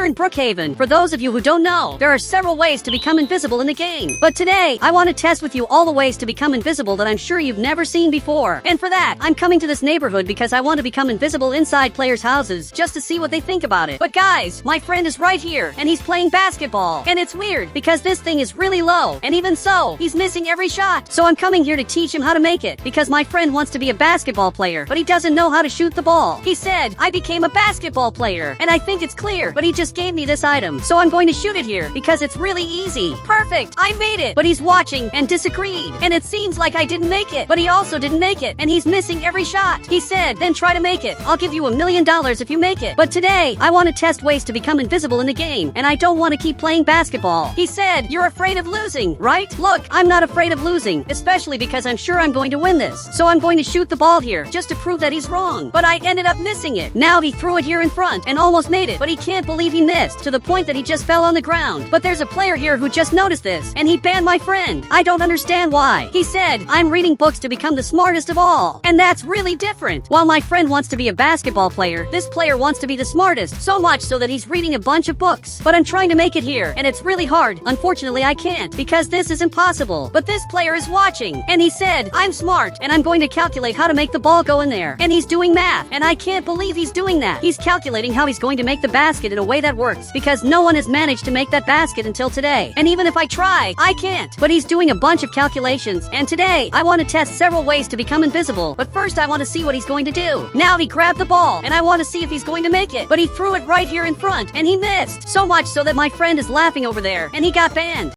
here in Brookhaven. For those of you who don't know, there are several ways to become invisible in the game. But today, I want to test with you all the ways to become invisible that I'm sure you've never seen before. And for that, I'm coming to this neighborhood because I want to become invisible inside players' houses just to see what they think about it. But guys, my friend is right here, and he's playing basketball. And it's weird, because this thing is really low, and even so, he's missing every shot. So I'm coming here to teach him how to make it, because my friend wants to be a basketball player, but he doesn't know how to shoot the ball. He said, I became a basketball player, and I think it's clear, but he just gave me this item, so I'm going to shoot it here, because it's really easy. Perfect, I made it! But he's watching, and disagreed, and it seems like I didn't make it, but he also didn't make it, and he's missing every shot. He said, then try to make it. I'll give you $1 million if you make it. But today, I want to test ways to become invisible in the game, and I don't want to keep playing basketball. He said, you're afraid of losing, right? Look, I'm not afraid of losing, especially because I'm sure I'm going to win this. So I'm going to shoot the ball here, just to prove that he's wrong. But I ended up missing it. Now he threw it here in front, and almost made it, but he can't believe he missed, to the point that he just fell on the ground. But there's a player here who just noticed this, and he banned my friend. I don't understand why. He said, I'm reading books to become the smartest of all. And that's really different. While my friend wants to be a basketball player, this player wants to be the smartest, so much so that he's reading a bunch of books. But I'm trying to make it here, and it's really hard. Unfortunately, I can't, because this is impossible. But this player is watching, and he said, I'm smart, and I'm going to calculate how to make the ball go in there. And he's doing math, and I can't believe he's doing that. He's calculating how he's going to make the basket in a way that works, because no one has managed to make that basket until today. And even if I try, I can't. But he's doing a bunch of calculations, and today, I want to test several ways to become invisible. But first, I want to see what he's going to do. Now he grabbed the ball, and I want to see if he's going to make it. But he threw it right here in front, and he missed. So much so that my friend is laughing over there, and he got banned.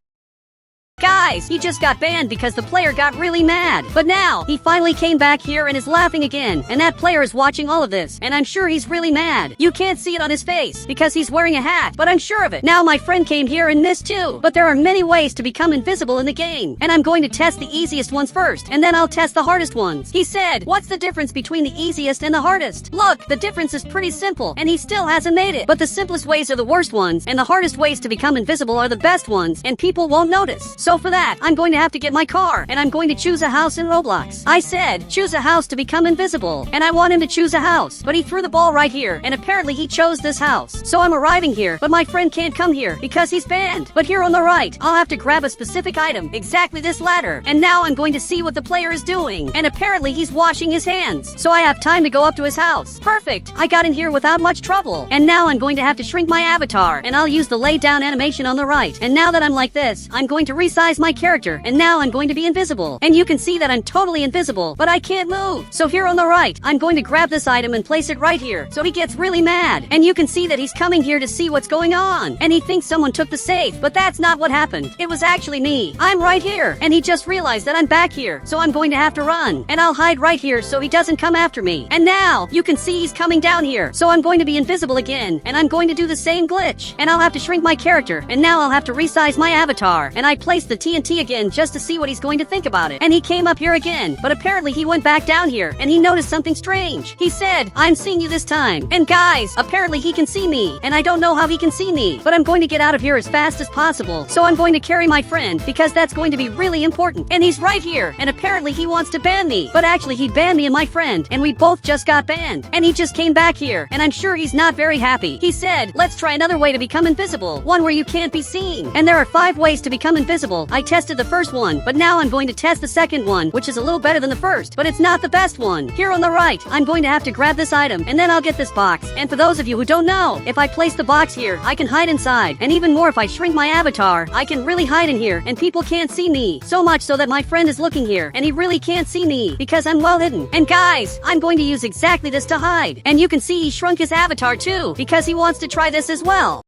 Guys, he just got banned because the player got really mad. But now, he finally came back here and is laughing again. And that player is watching all of this, and I'm sure he's really mad. You can't see it on his face, because he's wearing a hat, but I'm sure of it. Now my friend came here and missed too. But there are many ways to become invisible in the game. And I'm going to test the easiest ones first, and then I'll test the hardest ones. He said, what's the difference between the easiest and the hardest? Look, the difference is pretty simple, and he still hasn't made it. But the simplest ways are the worst ones, and the hardest ways to become invisible are the best ones, and people won't notice. So for that, I'm going to have to get my car, and I'm going to choose a house in Roblox. I said, choose a house to become invisible, and I want him to choose a house, but he threw the ball right here, and apparently he chose this house. So I'm arriving here, but my friend can't come here, because he's banned. But here on the right, I'll have to grab a specific item, exactly this ladder, and now I'm going to see what the player is doing, and apparently he's washing his hands. So I have time to go up to his house. Perfect! I got in here without much trouble, and now I'm going to have to shrink my avatar, and I'll use the lay down animation on the right. And now that I'm like this, I'm going to resize my character, and now I'm going to be invisible. And you can see that I'm totally invisible, but I can't move. So here on the right, I'm going to grab this item and place it right here, so he gets really mad. And you can see that he's coming here to see what's going on. And he thinks someone took the safe, but that's not what happened. It was actually me. I'm right here, and he just realized that I'm back here, so I'm going to have to run. And I'll hide right here so he doesn't come after me. And now, you can see he's coming down here, so I'm going to be invisible again, and I'm going to do the same glitch. And I'll have to shrink my character, and now I'll have to resize my avatar. And I placed the TNT again just to see what he's going to think about it. And he came up here again, but apparently he went back down here, and he noticed something strange. He said, I'm seeing you this time. And guys, apparently he can see me, and I don't know how he can see me, but I'm going to get out of here as fast as possible. So I'm going to carry my friend, because that's going to be really important. And he's right here, and apparently he wants to ban me, but actually he banned me and my friend, and we both just got banned. And he just came back here, and I'm sure he's not very happy. He said, let's try another way to become invisible, one where you can't be seen. And there are 5 ways to become invisible. I tested the first one, but now I'm going to test the second one, which is a little better than the first, but it's not the best one. Here on the right, I'm going to have to grab this item, and then I'll get this box. And for those of you who don't know, if I place the box here, I can hide inside. And even more, if I shrink my avatar, I can really hide in here, and people can't see me. So much so that my friend is looking here, and he really can't see me, because I'm well hidden. And guys, I'm going to use exactly this to hide. And you can see he shrunk his avatar too, because he wants to try this as well.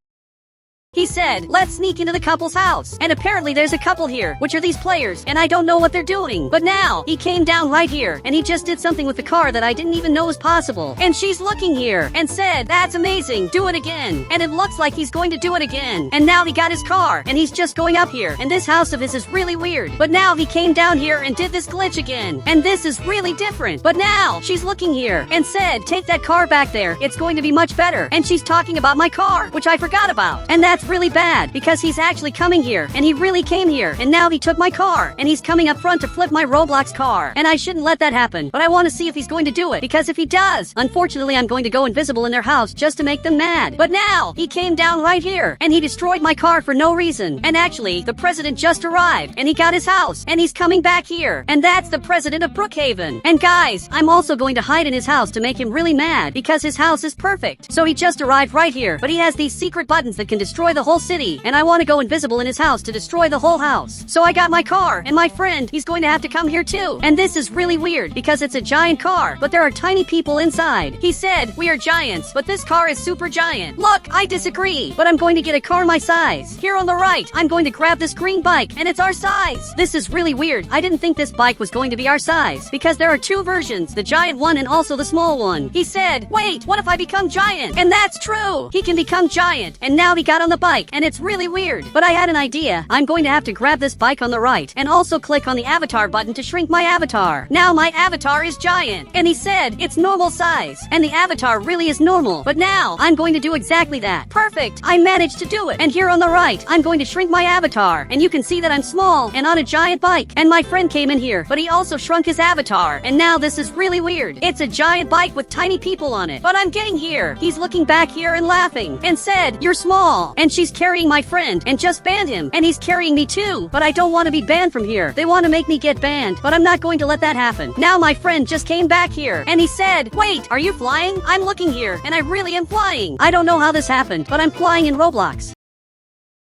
He said, let's sneak into the couple's house. And apparently there's a couple here, which are these players, and I don't know what they're doing. But now, he came down right here, and he just did something with the car that I didn't even know was possible. And she's looking here, and said, that's amazing, do it again. And it looks like he's going to do it again. And now he got his car, and he's just going up here. And this house of his is really weird. But now he came down here and did this glitch again. And this is really different. But now, she's looking here, and said, take that car back there, it's going to be much better. And she's talking about my car, which I forgot about. And that's that's really bad because he's actually coming here and he really came here and now he took my car and he's coming up front to flip my Roblox car and I shouldn't let that happen, but I want to see if he's going to do it because if he does, unfortunately I'm going to go invisible in their house just to make them mad. But now he came down right here and he destroyed my car for no reason. And actually the president just arrived and he got his house and he's coming back here and that's the president of Brookhaven. And guys, I'm also going to hide in his house to make him really mad because his house is perfect. So he just arrived right here, but he has these secret buttons that can destroy the whole city and I want to go invisible in his house to destroy the whole house. So I got my car and my friend, he's going to have to come here too. And this is really weird because it's a giant car, but there are tiny people inside. He said, we are giants, but this car is super giant. Look, I disagree, but I'm going to get a car my size. Here on the right, I'm going to grab this green bike and it's our size. This is really weird. I didn't think this bike was going to be our size because there are two versions, the giant one and also the small one. He said, wait, what if I become giant? And that's true. He can become giant. And now he got on the bike and it's really weird. But I had an idea. I'm going to have to grab this bike on the right and also click on the avatar button to shrink my avatar. Now my avatar is giant. And he said, it's normal size. And the avatar really is normal. But now I'm going to do exactly that. Perfect. I managed to do it. And here on the right, I'm going to shrink my avatar. And you can see that I'm small and on a giant bike. And my friend came in here, but he also shrunk his avatar. And now this is really weird. It's a giant bike with tiny people on it. But I'm getting here. He's looking back here and laughing and said, you're small. And she's carrying my friend and just banned him. And he's carrying me too. But I don't want to be banned from here. They want to make me get banned, but I'm not going to let that happen. Now my friend just came back here and he said, wait, are you flying? I'm looking here and I really am flying. I don't know how this happened, but I'm flying in Roblox.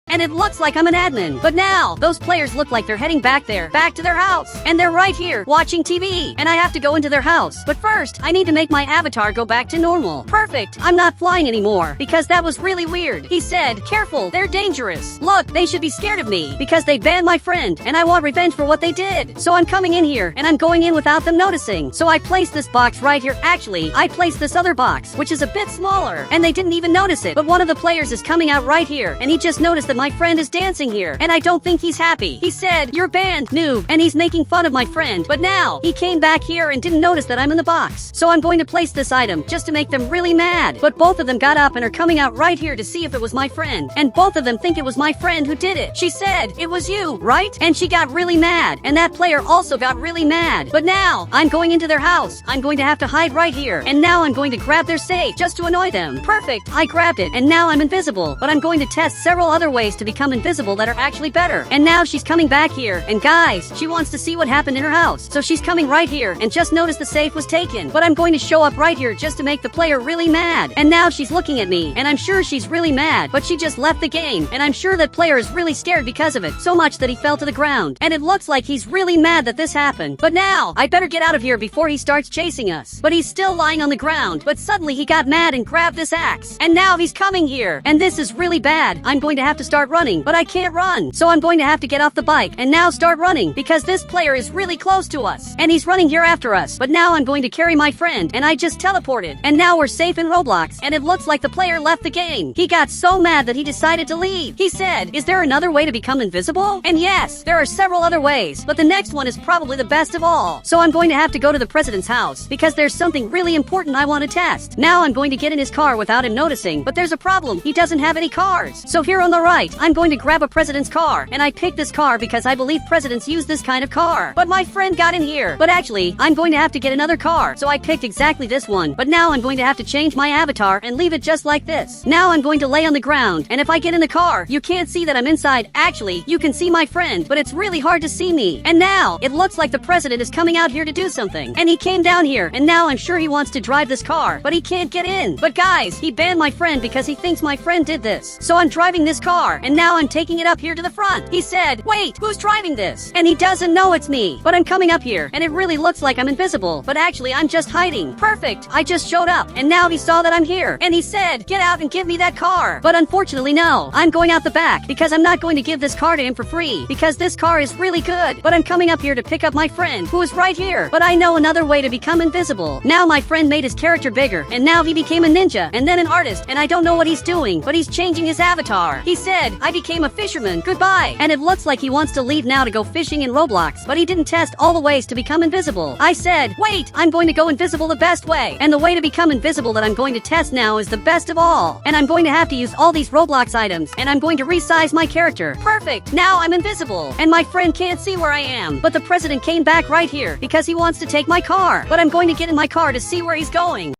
And it looks like I'm an admin. But now, those players look like they're heading back there, back to their house. And they're right here, watching TV. And I have to go into their house. But first, I need to make my avatar go back to normal. Perfect. I'm not flying anymore. Because that was really weird. He said, careful, they're dangerous. Look, they should be scared of me. Because they banned my friend. And I want revenge for what they did. So I'm coming in here, and I'm going in without them noticing. So I placed this box right here. Actually, I placed this other box, which is a bit smaller. And they didn't even notice it. But one of the players is coming out right here. And he just noticed that my friend is dancing here, and I don't think he's happy. He said, you're banned, noob, and he's making fun of my friend. But now, he came back here and didn't notice that I'm in the box. So I'm going to place this item just to make them really mad. But both of them got up and are coming out right here to see if it was my friend. And both of them think it was my friend who did it. She said, it was you, right? And she got really mad. And that player also got really mad. But now, I'm going into their house. I'm going to have to hide right here. And now I'm going to grab their safe just to annoy them. Perfect. I grabbed it, and now I'm invisible. But I'm going to test several other ways to become invisible that are actually better. And now she's coming back here. And guys, she wants to see what happened in her house. So she's coming right here and just noticed the safe was taken. But I'm going to show up right here just to make the player really mad. And now she's looking at me. And I'm sure she's really mad. But she just left the game. And I'm sure that player is really scared because of it. So much that he fell to the ground. And it looks like he's really mad that this happened. But now, I better get out of here before he starts chasing us. But he's still lying on the ground. But suddenly he got mad and grabbed this axe. And now he's coming here. And this is really bad. I'm going to have to start running. But I can't run. So I'm going to have to get off the bike and now start running because this player is really close to us. And he's running here after us. But now I'm going to carry my friend and I just teleported. And now we're safe in Roblox. And it looks like the player left the game. He got so mad that he decided to leave. He said, is there another way to become invisible? And yes, there are several other ways. But the next one is probably the best of all. So I'm going to have to go to the president's house because there's something really important I want to test. Now I'm going to get in his car without him noticing. But there's a problem. He doesn't have any cars. So here on the right, I'm going to grab a president's car. And I picked this car because I believe presidents use this kind of car. But my friend got in here. But actually, I'm going to have to get another car. So I picked exactly this one. But now I'm going to have to change my avatar and leave it just like this. Now I'm going to lay on the ground. And if I get in the car, you can't see that I'm inside. Actually, you can see my friend, but it's really hard to see me. And now, it looks like the president is coming out here to do something. And he came down here. And now I'm sure he wants to drive this car. But he can't get in. But guys, he banned my friend because he thinks my friend did this. So I'm driving this car. And now I'm taking it up here to the front. He said, wait, who's driving this? And he doesn't know it's me. But I'm coming up here, and it really looks like I'm invisible. But actually, I'm just hiding. Perfect. I just showed up, and now he saw that I'm here. And he said, get out and give me that car. But unfortunately, no. I'm going out the back, because I'm not going to give this car to him for free. Because this car is really good. But I'm coming up here to pick up my friend, who is right here. But I know another way to become invisible. Now my friend made his character bigger, and now he became a ninja, and then an artist, and I don't know what he's doing, but he's changing his avatar. He said, said, I became a fisherman, goodbye. And it looks like he wants to leave now to go fishing in Roblox, but he didn't test all the ways to become invisible. I said, wait, I'm going to go invisible the best way. And the way to become invisible that I'm going to test now is the best of all. And I'm going to have to use all these Roblox items, and I'm going to resize my character. Perfect, now I'm invisible. And my friend can't see where I am. But the president came back right here because he wants to take my car. But I'm going to get in my car to see where he's going.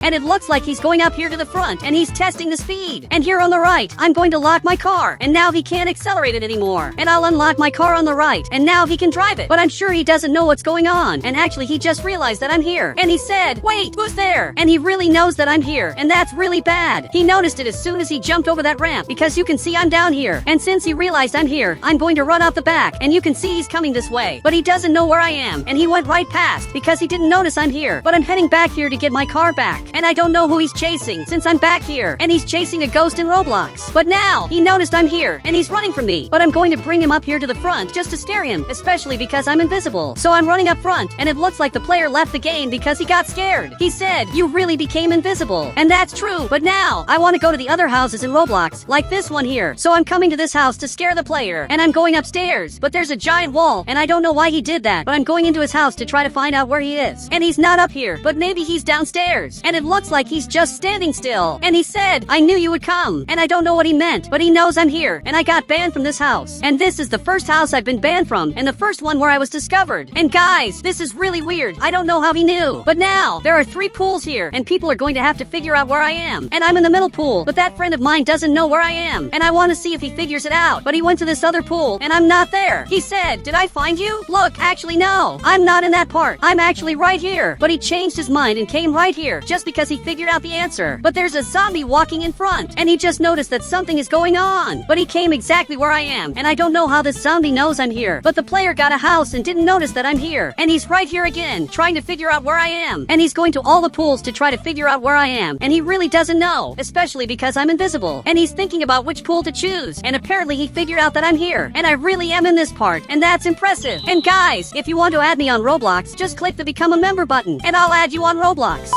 And it looks like he's going up here to the front, and he's testing the speed. And here on the right, I'm going to lock my car, and now he can't accelerate it anymore. And I'll unlock my car on the right, and now he can drive it. But I'm sure he doesn't know what's going on. And actually, he just realized that I'm here. And he said, wait, who's there? And he really knows that I'm here, and that's really bad. He noticed it as soon as he jumped over that ramp, because you can see I'm down here. And since he realized I'm here, I'm going to run out the back, and you can see he's coming this way. But he doesn't know where I am, and he went right past, because he didn't notice I'm here. But I'm heading back here to get my car back. And I don't know who he's chasing, since I'm back here, and he's chasing a ghost in Roblox. But now, he noticed I'm here, and he's running from me. But I'm going to bring him up here to the front just to scare him, especially because I'm invisible. So I'm running up front, and it looks like the player left the game because he got scared. He said, you really became invisible. And that's true, but now, I want to go to the other houses in Roblox, like this one here. So I'm coming to this house to scare the player, and I'm going upstairs. But there's a giant wall, and I don't know why he did that, but I'm going into his house to try to find out where he is. And he's not up here, but maybe he's downstairs. And it looks like he's just standing still. And he said, I knew you would come. And I don't know what he meant, but he knows I'm here, and I got banned from this house. And this is the first house I've been banned from, and the first one where I was discovered. And guys, this is really weird. I don't know how he knew. But now, there are 3 pools here, and people are going to have to figure out where I am. And I'm in the middle pool, but that friend of mine doesn't know where I am. And I want to see if he figures it out. But he went to this other pool, and I'm not there. He said, did I find you? Look, actually no. I'm not in that part. I'm actually right here. But he changed his mind and came right here, just because he figured out the answer. But there's a zombie walking in front, and he just noticed that something is going on. But he came exactly where I am, and I don't know how this zombie knows I'm here. But the player got a house and didn't notice that I'm here. And he's right here again, trying to figure out where I am. And he's going to all the pools to try to figure out where I am. And he really doesn't know, especially because I'm invisible. And he's thinking about which pool to choose. And apparently he figured out that I'm here. And I really am in this part, and that's impressive. And guys, if you want to add me on Roblox, just click the become a member button, and I'll add you on Roblox.